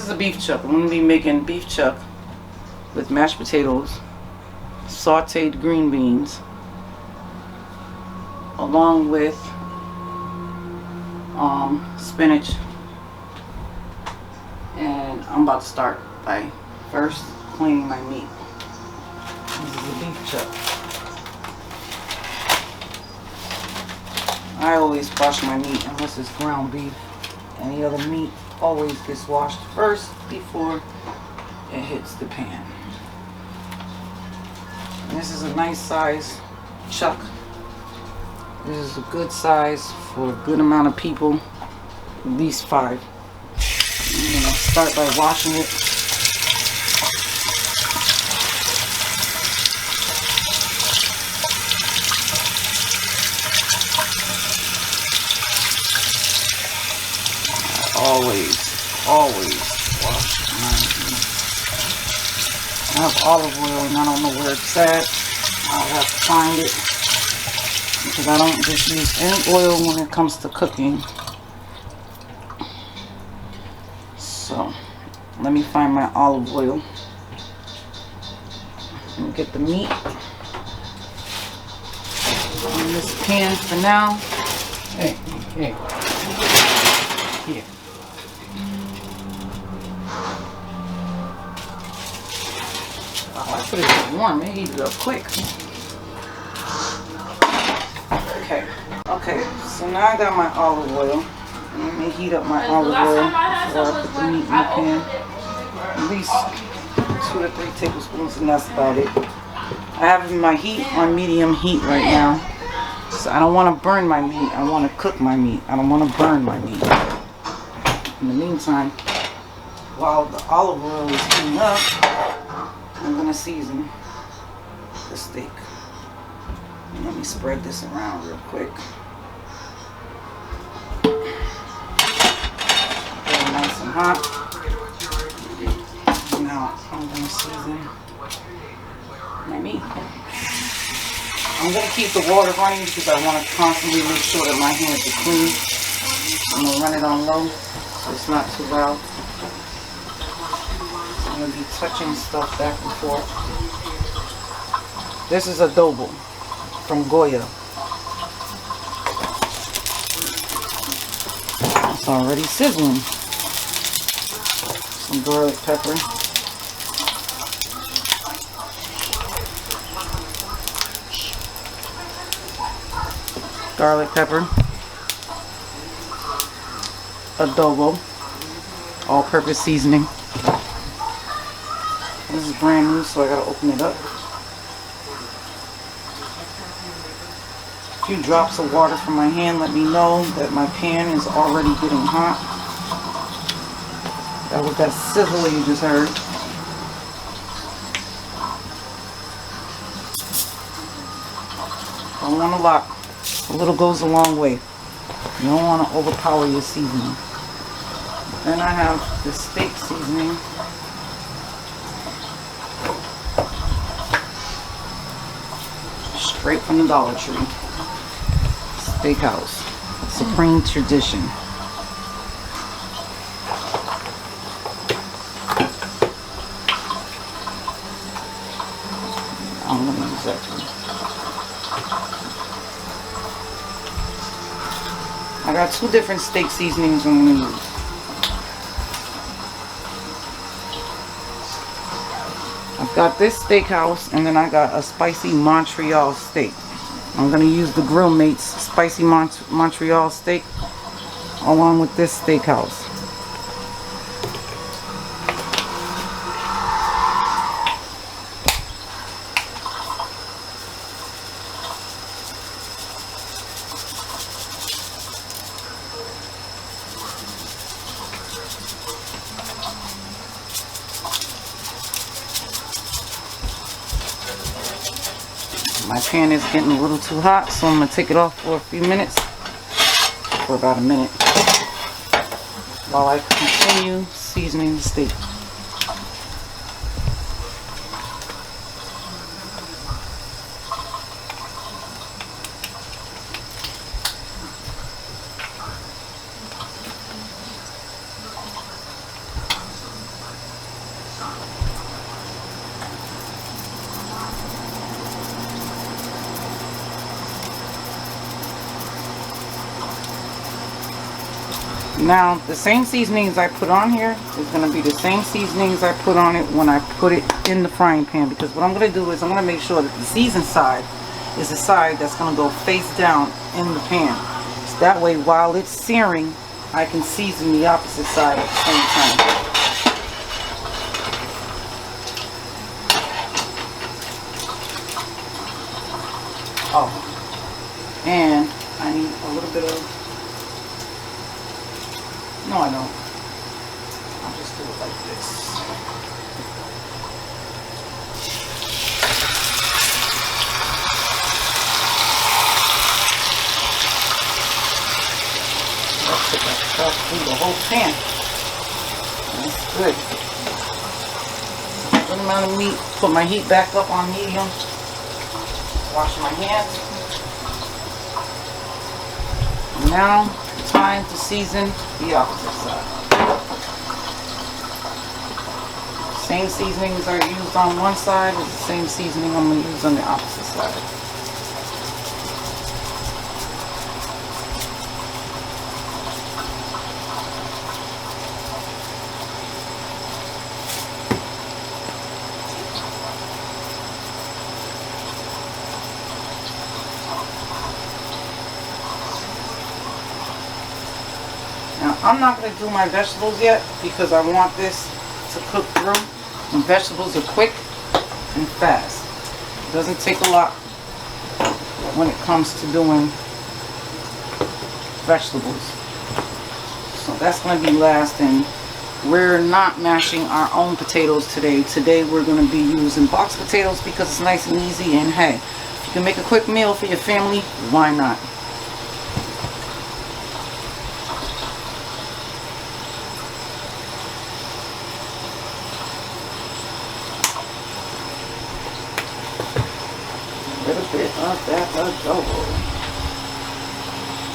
is a beef chuck. I'm going to be making beef chuck with mashed potatoes, sauteed green beans, along with spinach. And I'm about to start by first cleaning my meat. This is a beef chuck. I always wash my meat unless it's ground beef. Any other meat always gets washed first before it hits the pan. And this is a nice size chuck. This is a good size for a good amount of people, at least 5. I'm going to start by washing it. Always wash my meat. I have olive oil and I don't know where it's at. I'll have to find it because I don't just use any oil when it comes to cooking. So let me find my olive oil and get the meat in this pan for now. Hey. Here. I put it warm, it heated up quick. Okay, so now I got my olive oil. Let me heat up my olive oil before I put the meat in the pan. At least 2 to 3 tablespoons, and that's about it. I have my heat on medium heat right now. So I don't want to burn my meat, I want to cook my meat. I don't want to burn my meat. In the meantime, while the olive oil is heating up, I'm going to season the steak. And let me spread this around real quick. Get it nice and hot. Now I'm going to season my meat. I'm going to keep the water running because I want to constantly make sure that my hands are clean. I'm going to run it on low so it's not too loud. I'm going to be touching stuff back and forth. This is adobo from Goya. It's already sizzling. Some garlic pepper. Garlic pepper. Adobo. All-purpose seasoning. This is brand new, so I gotta open it up. A few drops of water from my hand let me know that my pan is already getting hot. That was that sizzle you just heard. Don't want a lot. A little goes a long way. You don't want to overpower your seasoning. Then I have the steak seasoning. Straight from the Dollar Tree. Steakhouse. Supreme Tradition. I'm going to use that too. I got 2 different steak seasonings I'm going to use. I've got this steakhouse, and then I got a spicy Montreal steak. I'm going to use the Grill Mates spicy Montreal steak along with this steakhouse. My pan is getting a little too hot, so I'm going to take it off for a few minutes, for about a minute, while I continue seasoning the steak. Now, the same seasonings I put on here is going to be the same seasonings I put on it when I put it in the frying pan. Because what I'm going to do is I'm going to make sure that the seasoned side is the side that's going to go face down in the pan. So that way, while it's searing, I can season the opposite side at the same time. Oh, and I need a little bit of... No, I don't. I'll just do it like this. Let's put that stuff through the whole pan. That's good. Good amount of meat. Put my heat back up on medium. Wash my hands. Now, time to season the opposite side. Same seasonings are used on one side is the same seasoning I'm going to use on the opposite side. Now, I'm not going to do my vegetables yet because I want this to cook through. And vegetables are quick and fast. It doesn't take a lot when it comes to doing vegetables. So that's going to be last, and we're not mashing our own potatoes today. Today we're going to be using box potatoes because it's nice and easy, and hey, if you can make a quick meal for your family, why not? Bit of that adobo.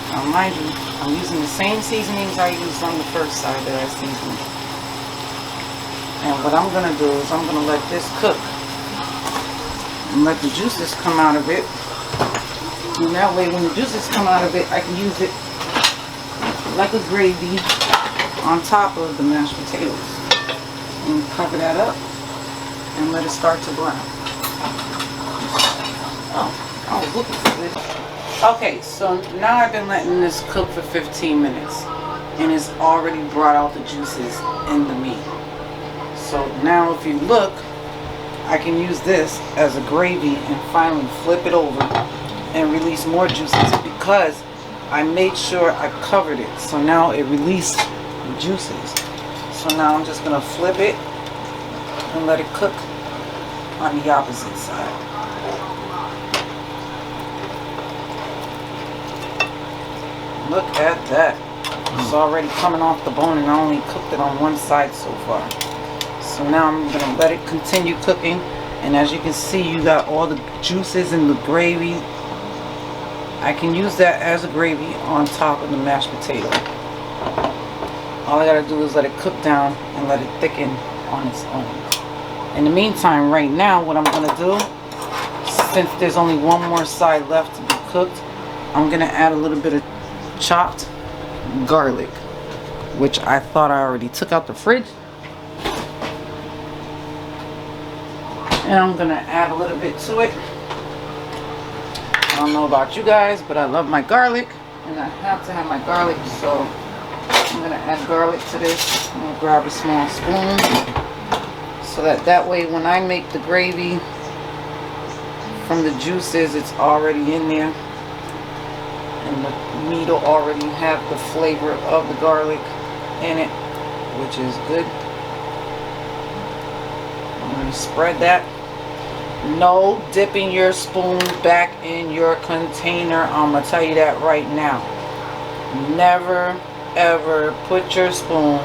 Now mind you, I'm using the same seasonings I used on the first side that I seasoned. And what I'm going to do is I'm going to let this cook and let the juices come out of it. And that way when the juices come out of it, I can use it like a gravy on top of the mashed potatoes. And cover that up and let it start to brown. Oh, I was looking for this. Okay, so now I've been letting this cook for 15 minutes. And it's already brought out the juices in the meat. So now if you look, I can use this as a gravy and finally flip it over and release more juices because I made sure I covered it. So now it released the juices. So now I'm just going to flip it and let it cook on the opposite side. Look at that. It's already coming off the bone, and I only cooked it on one side so far. So now I'm going to let it continue cooking. And as you can see, you got all the juices in the gravy. I can use that as a gravy on top of the mashed potato. All I got to do is let it cook down and let it thicken on its own. In the meantime, right now, what I'm going to do, since there's only one more side left to be cooked, I'm going to add a little bit of chopped garlic, which I thought I already took out the fridge. And I'm going to add a little bit to it. I don't know about you guys, but I love my garlic. And I have to have my garlic, so I'm going to add garlic to this. I'm going to grab a small spoon. So that way when I make the gravy from the juices, it's already in there. And the meat will already have the flavor of the garlic in it, which is good. I'm going to spread that. No dipping your spoon back in your container. I'm going to tell you that right now. Never ever put your spoon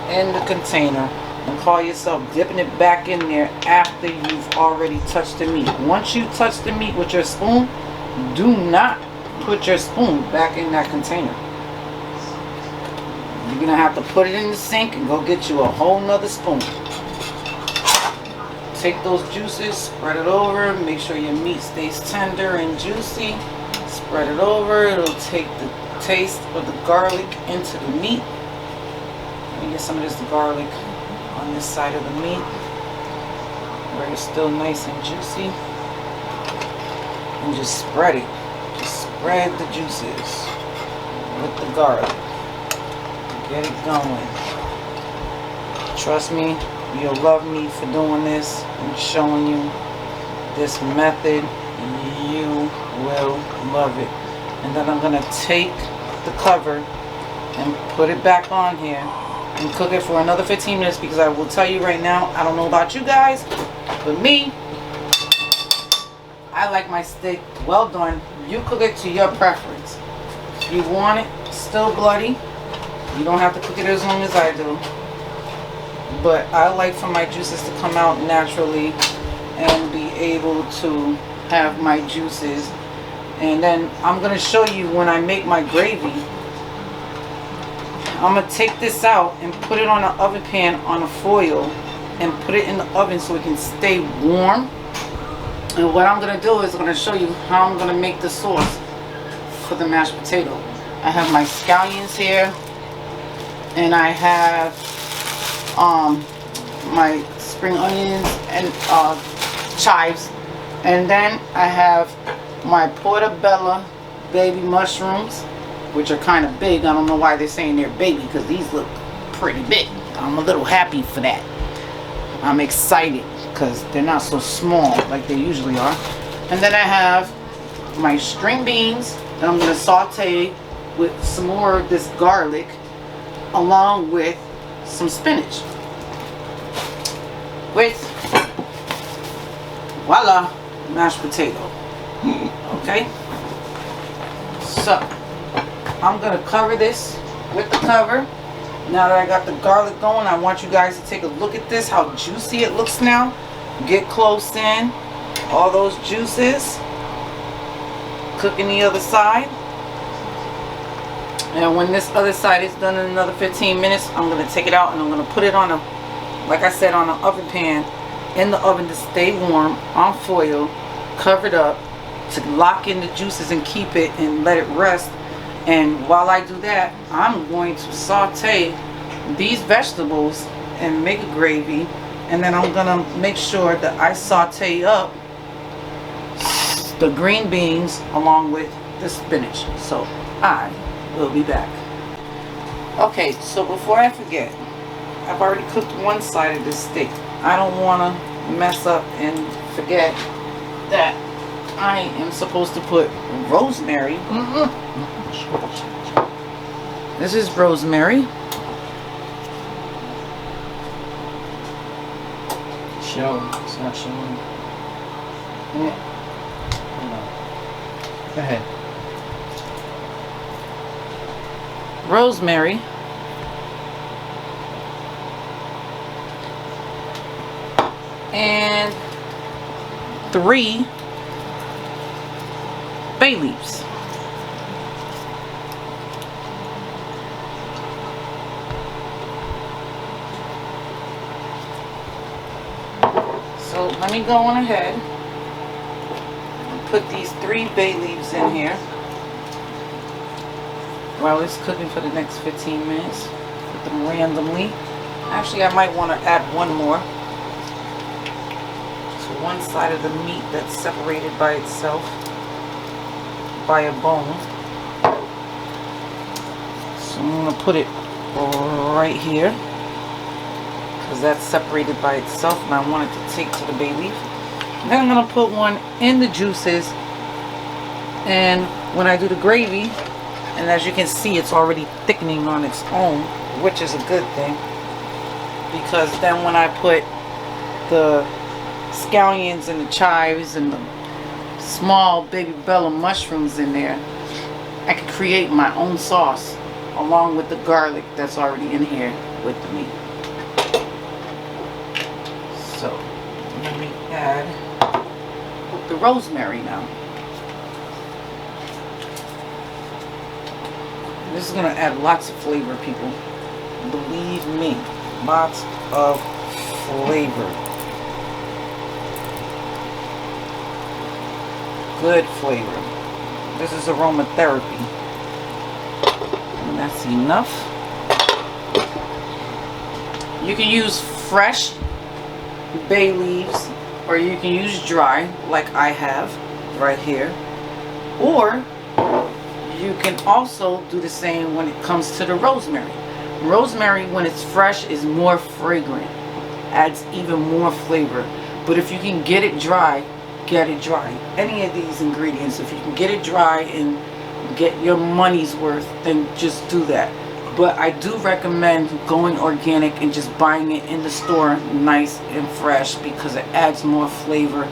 in the container and call yourself dipping it back in there after you've already touched the meat. Once you touch the meat with your spoon, do not put your spoon back in that container. You're going to have to put it in the sink and go get you a whole nother spoon. Take those juices, spread it over, make sure your meat stays tender and juicy. Spread it over, it'll take the taste of the garlic into the meat. get some of this garlic on this side of the meat where it's still nice and juicy. And just spread it. Just spread the juices with the garlic. Get it going. Trust me, you'll love me for doing this and showing you this method. You will love it. And then I'm going to take the cover and put it back on here and cook it for another 15 minutes, because I will tell you right now, I don't know about you guys, but me, I like my steak well done. You cook it to your preference. If you want it still bloody, you don't have to cook it as long as I do. But I like for my juices to come out naturally and be able to have my juices. And then I'm going to show you when I make my gravy. I'm going to take this out and put it on an oven pan on a foil and put it in the oven so it can stay warm. And what I'm going to do is I'm going to show you how I'm going to make the sauce for the mashed potato. I have my scallions here, and I have my spring onions and chives, and then I have my portobello baby mushrooms, which are kind of big. I don't know why they're saying they're baby, because these look pretty big. I'm a little happy for that. I'm excited because they're not so small like they usually are. And then I have my string beans that I'm going to saute with some more of this garlic, along with some spinach. With, voila, mashed potato. Okay, so I'm going to cover this with the cover. Now that I got the garlic going, I want you guys to take a look at this, how juicy it looks now. Get close in, all those juices. Cooking the other side. And when this other side is done in another 15 minutes, I'm going to take it out and I'm going to put it on a, like I said, on an oven pan in the oven to stay warm on foil, covered up to lock in the juices and keep it and let it rest. And while I do that, I'm going to saute these vegetables and make a gravy. And then I'm going to make sure that I saute up the green beans along with the spinach. So I will be back. Okay, so before I forget, I've already cooked one side of this steak. I don't want to mess up and forget that I am supposed to put rosemary. This is rosemary. Show. It's not showing. Yeah. Go ahead. Rosemary. And 3 bay leaves. So let me go on ahead and put these 3 bay leaves in here while it's cooking for the next 15 minutes. Put them randomly. Actually, I might want to add one more to one side of the meat that's separated by itself by a bone. So I'm going to put it right here, because that's separated by itself and I want it to take to the bay leaf. Then I'm going to put one in the juices, and when I do the gravy, and as you can see, it's already thickening on its own, which is a good thing, because then when I put the scallions and the chives and the small baby bella mushrooms in there, I can create my own sauce along with the garlic that's already in here with the meat. So let me add the rosemary now. This is going to add lots of flavor, people. Believe me, lots of flavor. Good flavor. This is aromatherapy. And that's enough. You can use fresh bay leaves, or you can use dry like I have right here, or you can also do the same when it comes to the rosemary. Rosemary, when it's fresh, is more fragrant, adds even more flavor. But if you can get it dry, get it dry. Any of these ingredients, if you can get it dry and get your money's worth, then just do that. But I do recommend going organic and just buying it in the store nice and fresh, because it adds more flavor.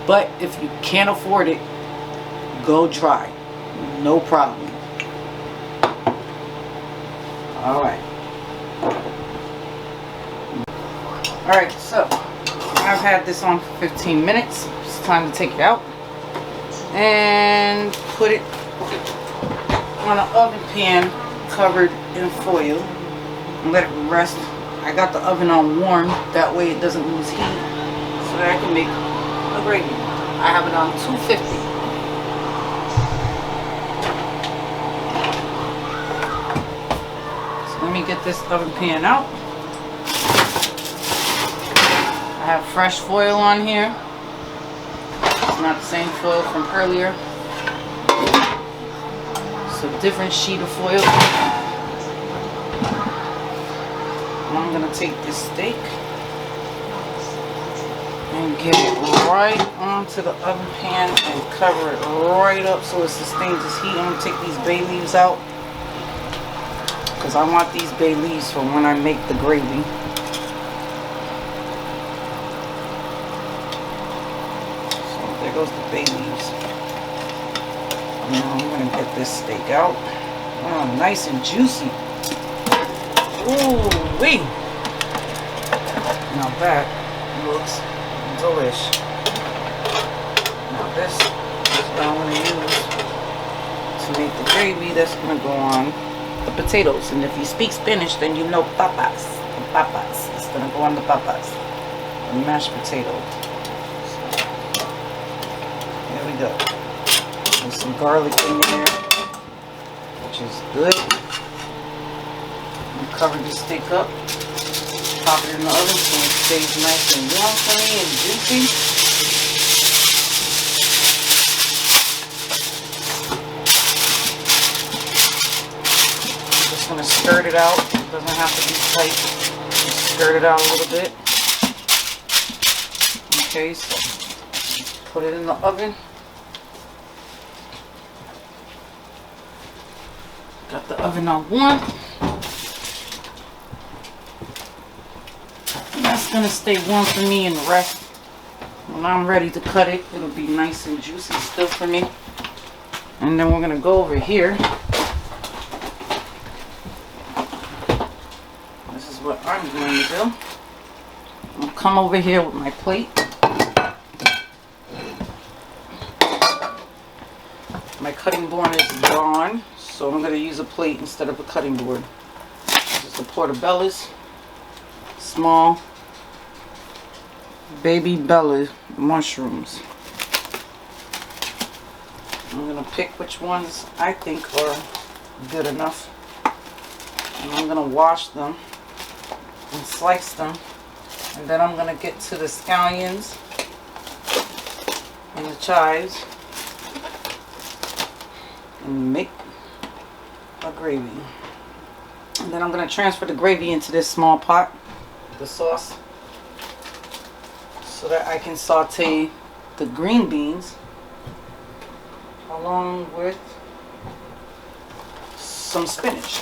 But if you can't afford it, go dry. No problem. Alright. Alright, so I've had this on for 15 minutes. It's time to take it out and put it on an oven pan covered in foil and let it rest. I got the oven on warm, that way it doesn't lose heat, so that I can make a gravy. I have it on 250. So let me get this oven pan out. I have fresh foil on here. It's not the same foil from earlier. It's a different sheet of foil. And I'm going to take this steak and get it right onto the oven pan and cover it right up so it sustains its heat. I'm going to take these bay leaves out, because I want these bay leaves for when I make the gravy. So there goes the bay leaves. Now I'm going to get this steak out. Oh, nice and juicy. Ooh wee! Now that looks delish. Now this is what I'm going to use to make the gravy that's going to go on the potatoes. And if you speak Spanish, then you know papas. The papas. It's going to go on the papas. The mashed potato. So, here we go. There's some garlic in there, which is good. I'm cover this steak up. Pop it in the oven so it stays nice and warm for me and juicy. I'm just going to stir it out. It doesn't have to be tight. Just stir it out a little bit. Okay, so put it in the oven. Got the oven on warm. And that's going to stay warm for me and rest. When I'm ready to cut it, it'll be nice and juicy still for me. And then we're going to go over here. This is what I'm going to do. I'll come over here with my plate. My cutting board is gone, so I'm going to use a plate instead of a cutting board. This is the portobello's, small baby bella mushrooms. I'm going to pick which ones I think are good enough. And I'm going to wash them and slice them. And then I'm going to get to the scallions and the chives and make a gravy. And then I'm going to transfer the gravy into this small pot, the sauce, so that I can saute the green beans along with some spinach.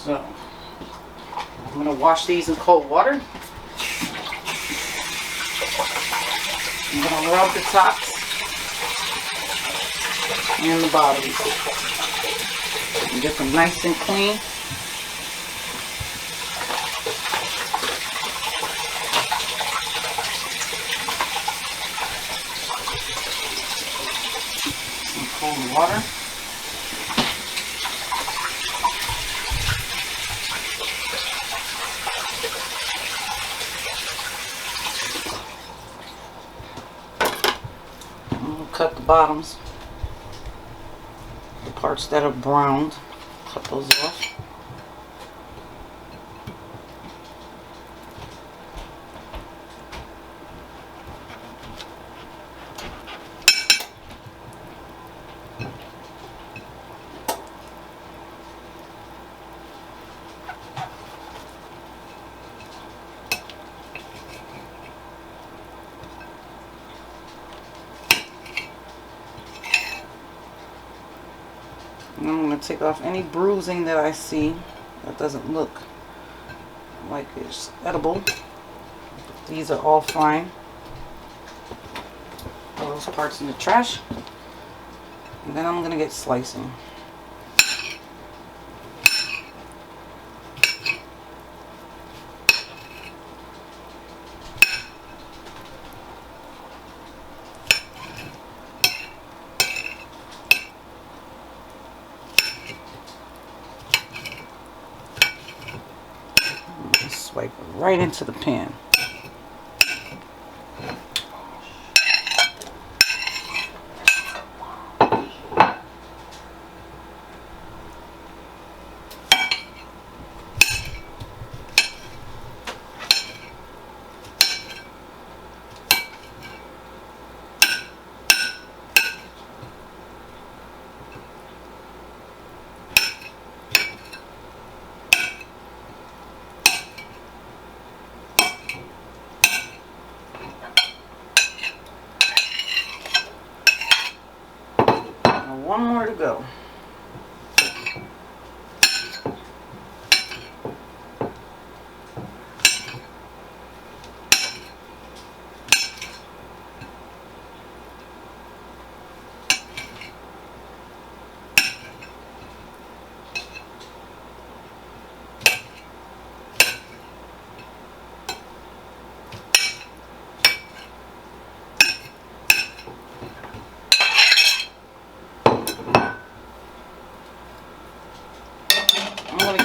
So I'm going to wash these in cold water. I'm going to rub the tops and the bottoms and get them nice and clean. Some cold water. cut the bottoms, the parts that are browned, cut those off. And I'm going to take off any bruising that I see that doesn't look like it's edible. These are all fine. All those parts in the trash. And then I'm going to get slicing. Swipe it right into the pan. One more to go.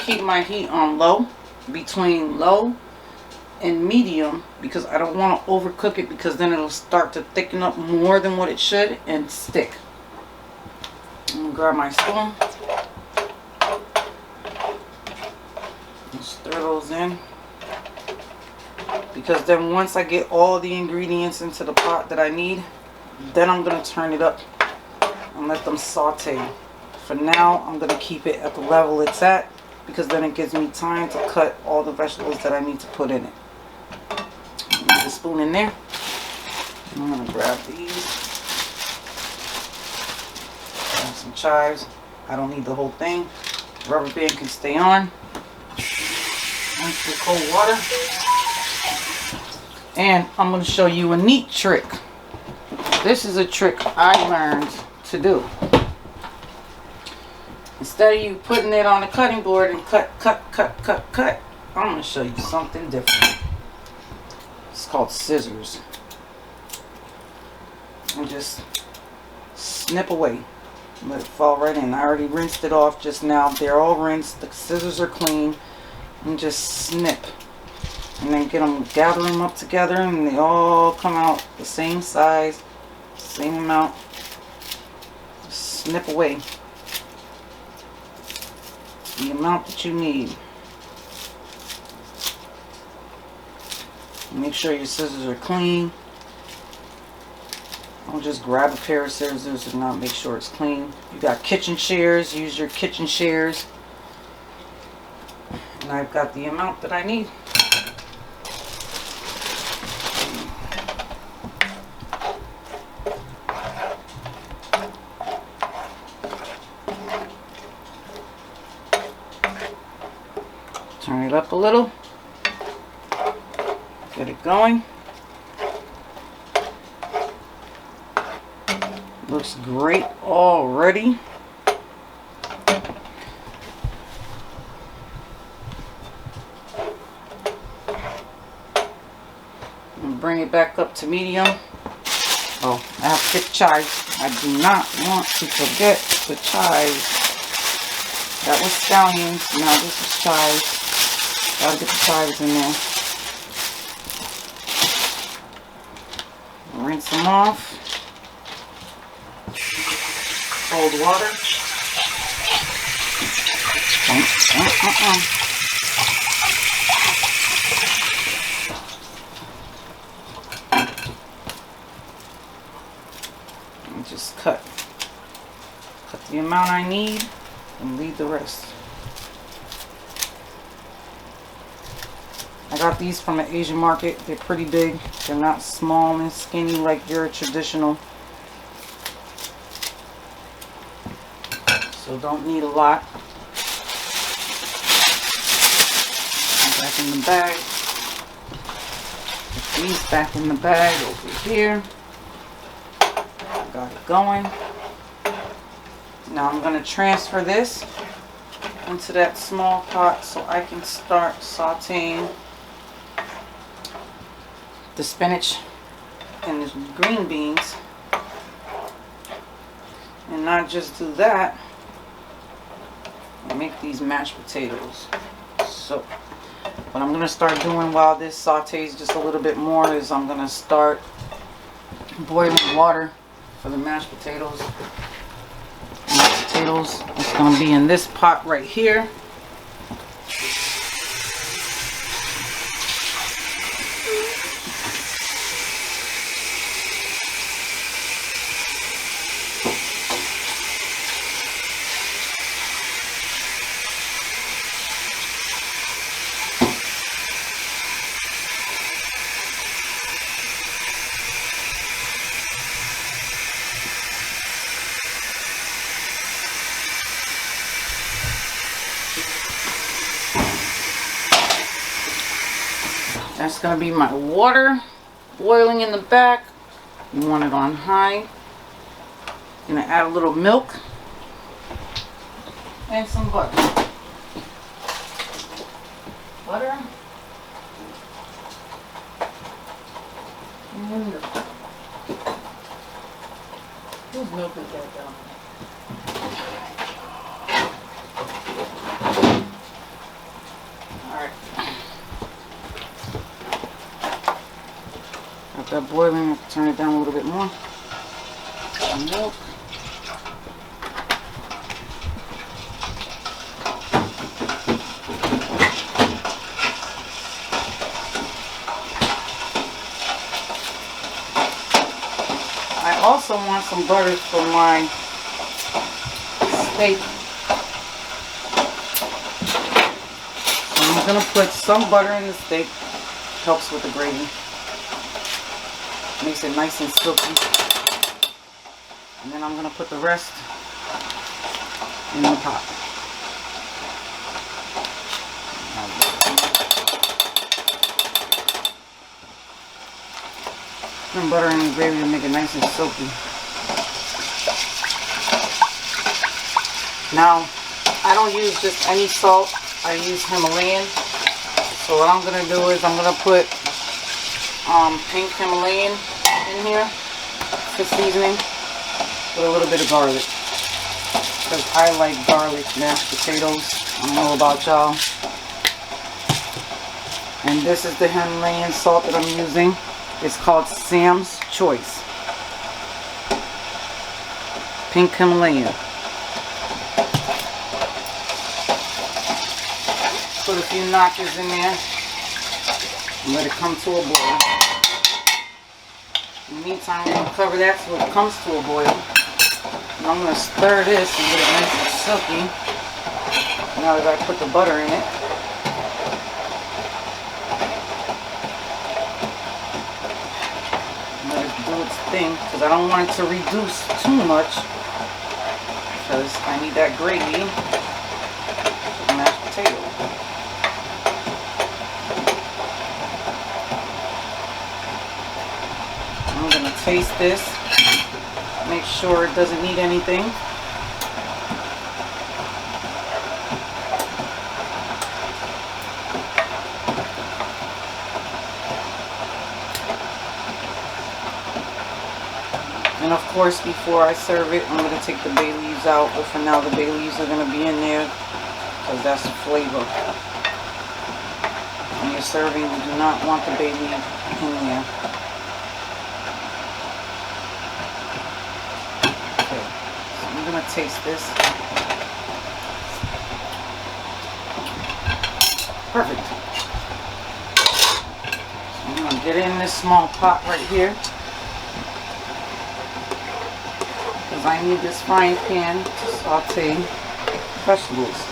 Keep my heat on low, between low and medium, because I don't want to overcook it, because then it'll start to thicken up more than what it should and stick. I'm gonna grab my spoon and stir those in, because then once I get all the ingredients into the pot that I need, then I'm gonna turn it up and let them saute. For now, I'm gonna keep it at the level it's at, because then it gives me time to cut all the vegetables that I need to put in it. Put the spoon in there. I'm going to grab these. Grab some chives. I don't need the whole thing. Rubber band can stay on. Rinse with cold water. And I'm going to show you a neat trick. This is a trick I learned to do. Instead of you putting it on the cutting board and cut, I'm going to show you something different. It's called scissors. And just snip away. Let it fall right in. I already rinsed it off just now. They're all rinsed. The scissors are clean. And just snip. And then gather them up together, and they all come out the same size, same amount. Just snip away the amount that you need. Make sure your scissors are clean. Don't just grab a pair of scissors and not make sure it's clean. You got kitchen shears, use your kitchen shears. And I've got the amount that I need. Turn it up a little. Get it going. Looks great already. And bring it back up to medium. Oh, I have to get chives. I do not want to forget the chives. That was scallions. Now this is chives. Gotta get the chives in there. Rinse them off. Cold water. And just cut the amount I need and leave the rest. I got these from an Asian market. They're pretty big. They're not small and skinny like your traditional. So don't need a lot. Back in the bag. Put these back in the bag over here. Got it going. Now I'm going to transfer this into that small pot so I can start sauteing the spinach and the green beans. And not just do that, make these mashed potatoes. So what I'm going to start doing while this sautés just a little bit more is I'm going to start boiling water for the mashed potatoes. Mashed potatoes is going to be in this pot right here. That's going to be my water boiling in the back. You want it on high. I'm going to add a little milk and some butter. Butter and milk. Whose milk is that down? Alright. Got that boiling, turn it down a little bit more. Milk. I also want some butter for my steak. So I'm going to put some butter in the steak. Helps with the gravy. Makes it nice and silky. And then I'm going to put the rest in the pot. And butter in the gravy to make it nice and silky. Now, I don't use just any salt. I use Himalayan. So what I'm going to do is I'm going to put pink Himalayan in here for seasoning with a little bit of garlic. Because I like garlic mashed potatoes. I don't know about y'all. And this is the Himalayan salt that I'm using. It's called Sam's Choice. Pink Himalayan. Put a few notches in there and let it come to a boil. In the meantime, I'm going to cover that so it comes to a boil. And I'm going to stir this and get it nice and silky. Now that I put the butter in it. Let it do its thing because I don't want it to reduce too much because I need that gravy for the mashed potato. I'm going to taste this, make sure it doesn't need anything. And of course, before I serve it, I'm going to take the bay leaves out, but for now the bay leaves are going to be in there because that's flavor. When you're serving, you do not want the bay leaf in there. to taste this. Perfect. So I'm going to get in this small pot right here. Because I need this frying pan to saute vegetables.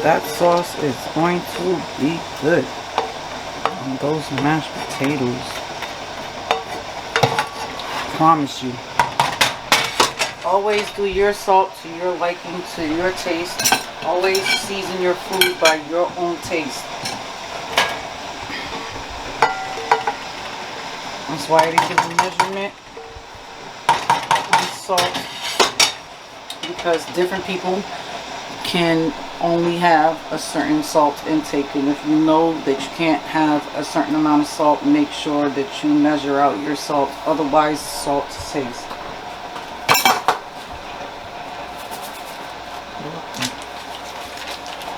That sauce is going to be good on those mashed potatoes. Promise you. Always do your salt to your liking, to your taste. Always season your food by your own taste. That's why I didn't give a measurement on salt, because different people can only have a certain salt intake, and if you know that you can't have a certain amount of salt, make sure that you measure out your salt, otherwise salt saves.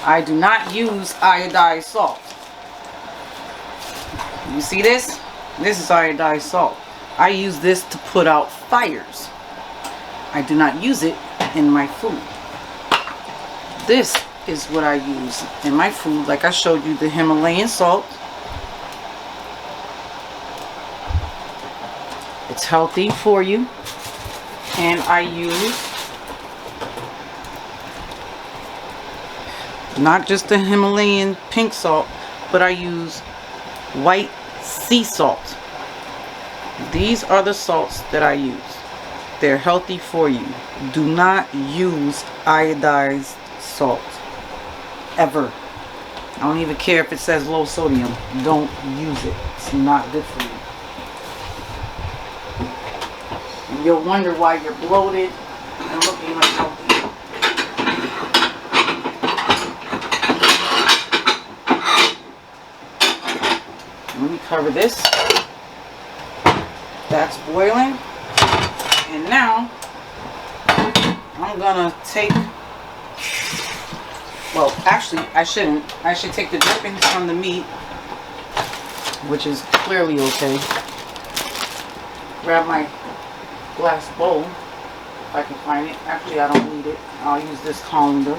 I do not use iodized salt. You see this? This is iodized salt. I use this to put out fires. I do not use it in my food. This is what I use in my food. Like I showed you, the Himalayan salt. It's healthy for you. And I use not just the Himalayan pink salt, but I use white sea salt. These are the salts that I use. They're healthy for you. Do not use iodized salt. Ever. I don't even care if it says low sodium. Don't use it. It's not good for you. And you'll wonder why you're bloated and looking unhealthy. Let me cover this. That's boiling. And now I'm gonna take, well, actually I shouldn't. I should take the drippings from the meat, which is clearly okay. Grab my glass bowl if I can find it. Actually, I don't need it. I'll use this colander.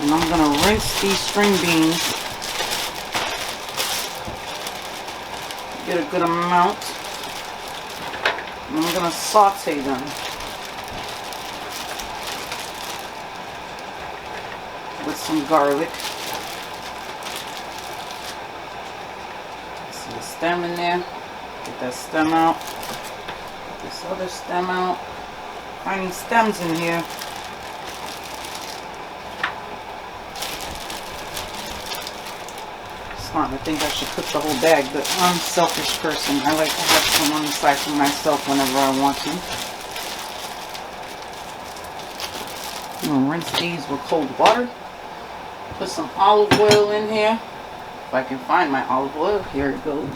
And I'm gonna rinse these string beans. Get a good amount. And I'm gonna saute them. With some garlic. See the stem in there. Get that stem out. Get this other stem out. Finding stems in here. I think I should cook the whole bag, but I'm a selfish person. I like to have some on the side for myself whenever I want to. I'm gonna rinse these with cold water. Put some olive oil in here. If I can find my olive oil, here it goes.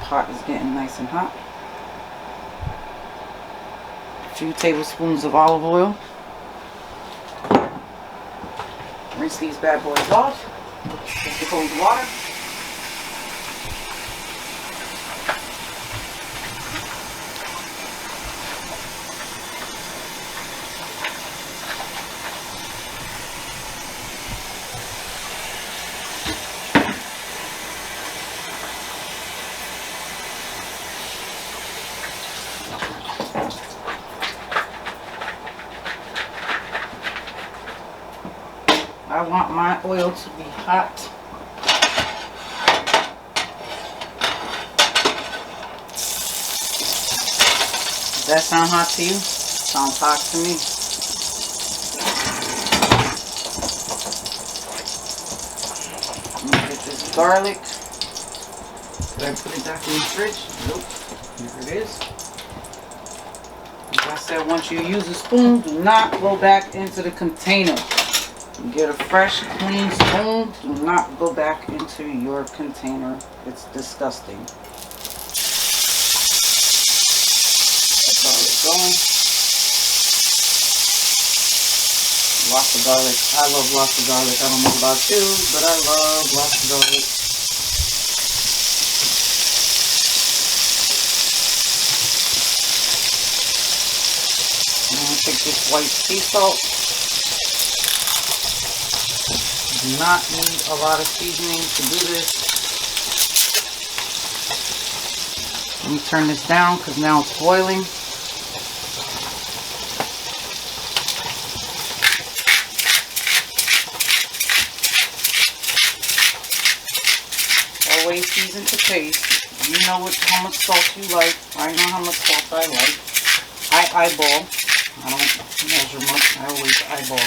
Pot is getting nice and hot. A few tablespoons of olive oil. Rinse these bad boys off with the cold water. I want my oil to be hot. Does that sound hot to you? Sounds hot to me. I'm gonna get this garlic. Did I put it back in the fridge? Nope. Here it is. Like I said, once you use a spoon, do not go back into the container. Get a fresh, clean spoon. Do not go back into your container. It's disgusting. That's all it's going. Lots of garlic. I love lots of garlic. I don't know about you, but I love lots of garlic. I'm going to take this white sea salt. Do not need a lot of seasoning to do this. Let me turn this down because now it's boiling. Always season to taste. You know how much salt you like. I know how much salt I like. I eyeball. I don't measure much. I always eyeball.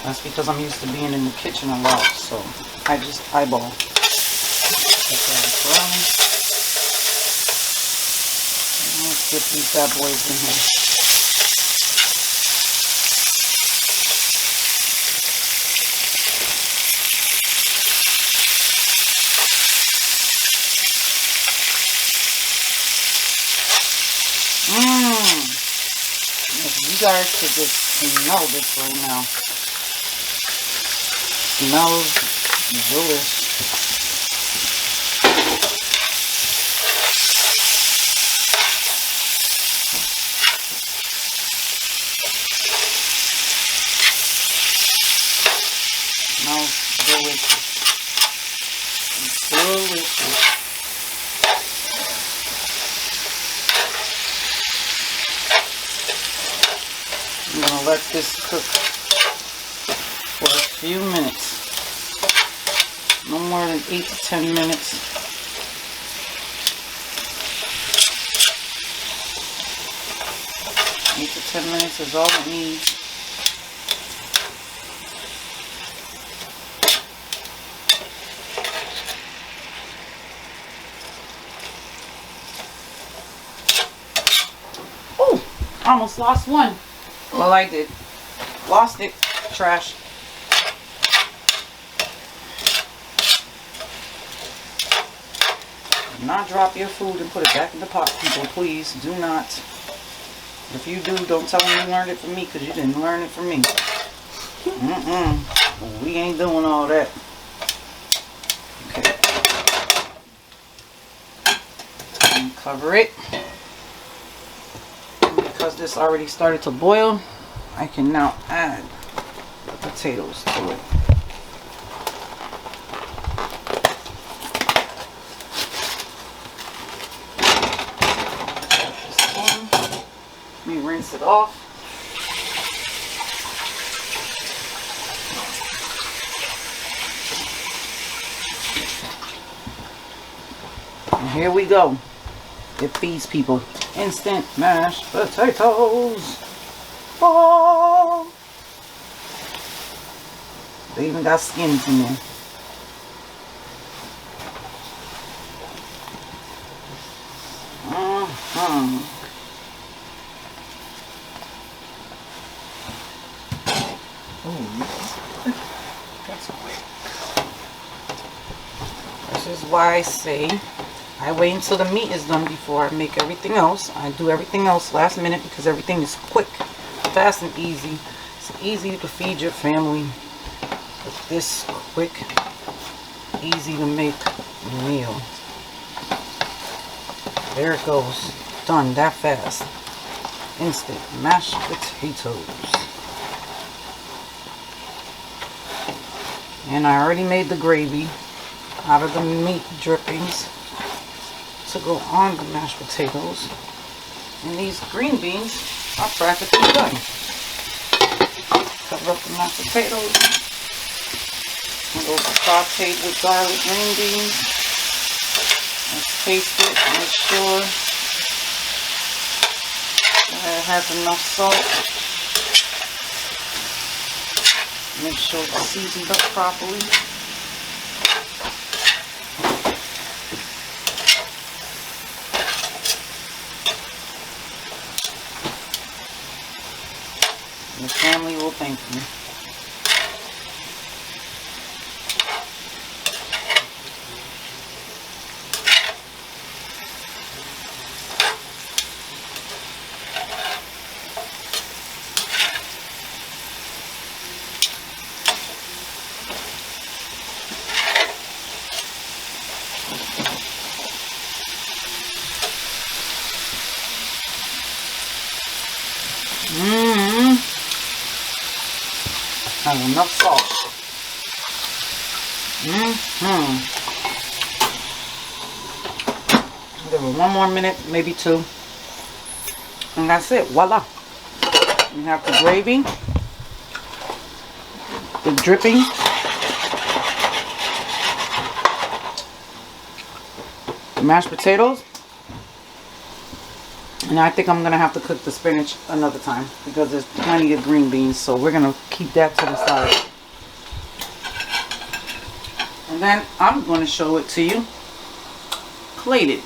That's because I'm used to being in the kitchen a lot, so I just eyeball. Let's get these bad boys in here. If you guys could just smell this right now. Smells delicious. Smells delicious. It's delicious. I'm gonna let this cook for a few minutes. No more than 8 to 10 minutes. Eight to 10 minutes is all it needs. Oh, almost lost one. Well, I did. Lost it. Trash. Do not drop your food and put it back in the pot, people. Please do not. If you do, don't tell me you learned it from me, because you didn't learn it from me. We ain't doing all that. Okay. And cover it. And because this already started to boil, I can now add the potatoes to it. Let me rinse it off. And here we go. It feeds people. Instant mashed potatoes. Oh! They even got skins in there. This is why I say I wait until the meat is done before I make everything else. I do everything else last minute because everything is quick, fast, and easy. It's easy to feed your family with this quick, easy to make meal. There it goes. Done that fast. Instant mashed potatoes. And I already made the gravy out of the meat drippings to go on the mashed potatoes. And these green beans are practically done. Cover up the mashed potatoes. And those are sauteed with garlic green beans. Let's taste it. Make sure that it has enough salt. Make sure it's seasoned up properly. Your family will thank you. Have enough salt. Give it one more minute, maybe two. And that's it. Voila. You have the gravy, the dripping, the mashed potatoes. And I think I'm going to have to cook the spinach another time because there's plenty of green beans. So we're going to keep that to the side. And then I'm going to show it to you plated.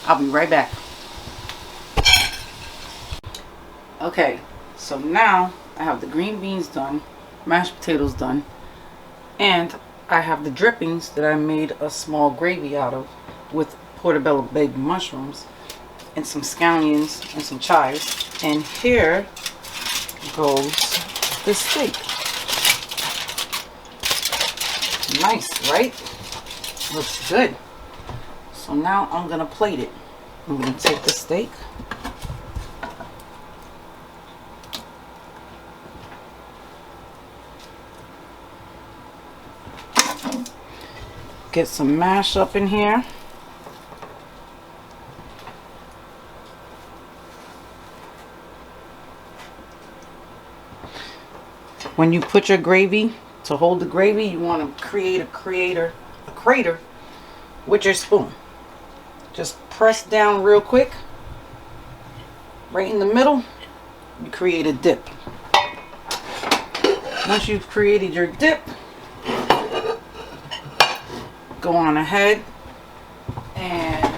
I'll be right back. Okay, so now I have the green beans done, mashed potatoes done, and I have the drippings that I made a small gravy out of with portobello baked mushrooms and some scallions and some chives. And here goes the steak. Nice, right? Looks good. So now I'm gonna plate it. I'm gonna take the steak, get some mash up in here. When you put your gravy, to hold the gravy, you want to create a crater with your spoon. Just press down real quick. Right in the middle, you create a dip. Once you've created your dip, go on ahead and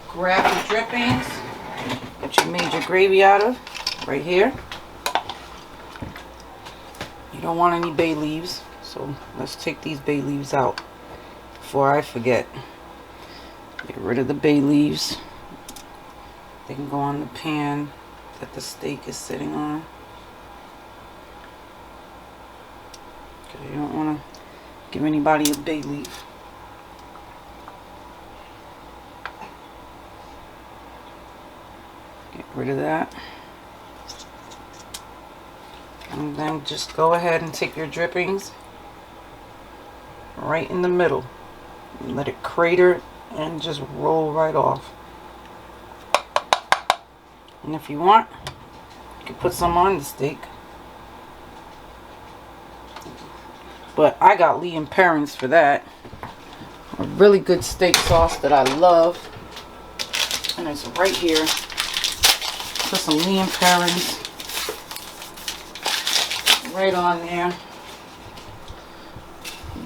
grab the drippings that you made your gravy out of right here. You don't want any bay leaves, so let's take these bay leaves out before I forget. Get rid of the bay leaves. They can go on the pan that the steak is sitting on. Because you don't want to give anybody a bay leaf. Get rid of that. And then just go ahead and take your drippings right in the middle. And let it crater and just roll right off. And if you want, you can put some on the steak. But I got Lee and Perrins for that. A really good steak sauce that I love. And it's right here. Put some Lee and Perrins right on there.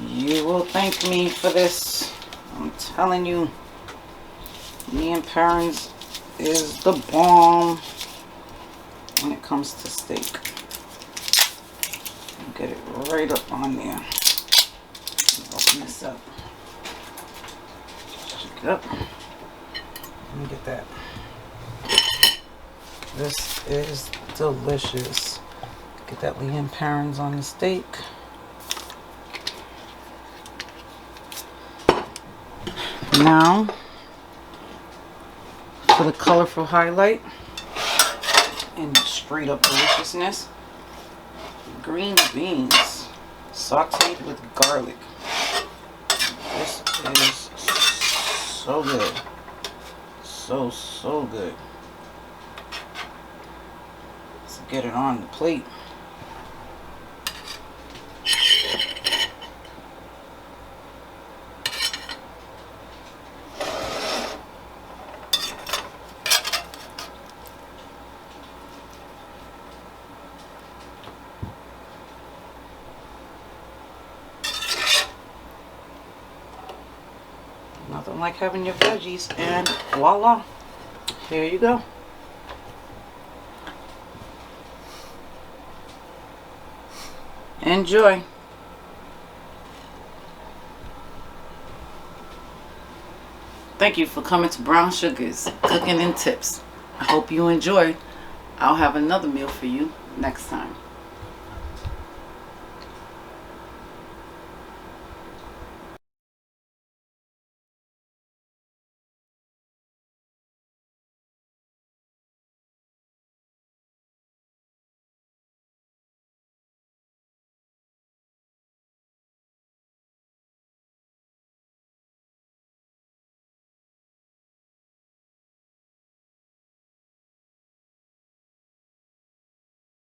You will thank me for this. I'm telling you, Lee and Perrins is the bomb when it comes to steak. Get it right up on there. Open this up. Check it up. Let me get that. This is delicious. Get that Lee and Perrins on the steak. Now, for the colorful highlight and straight up deliciousness, green beans sauteed with garlic. This is so good. So good. Let's get it on the plate. Nothing like having your veggies, and voila, here you go. Enjoy. Thank you for coming to Brownsugers Cooking and Tips. I hope you enjoyed. I'll have another meal for you next time.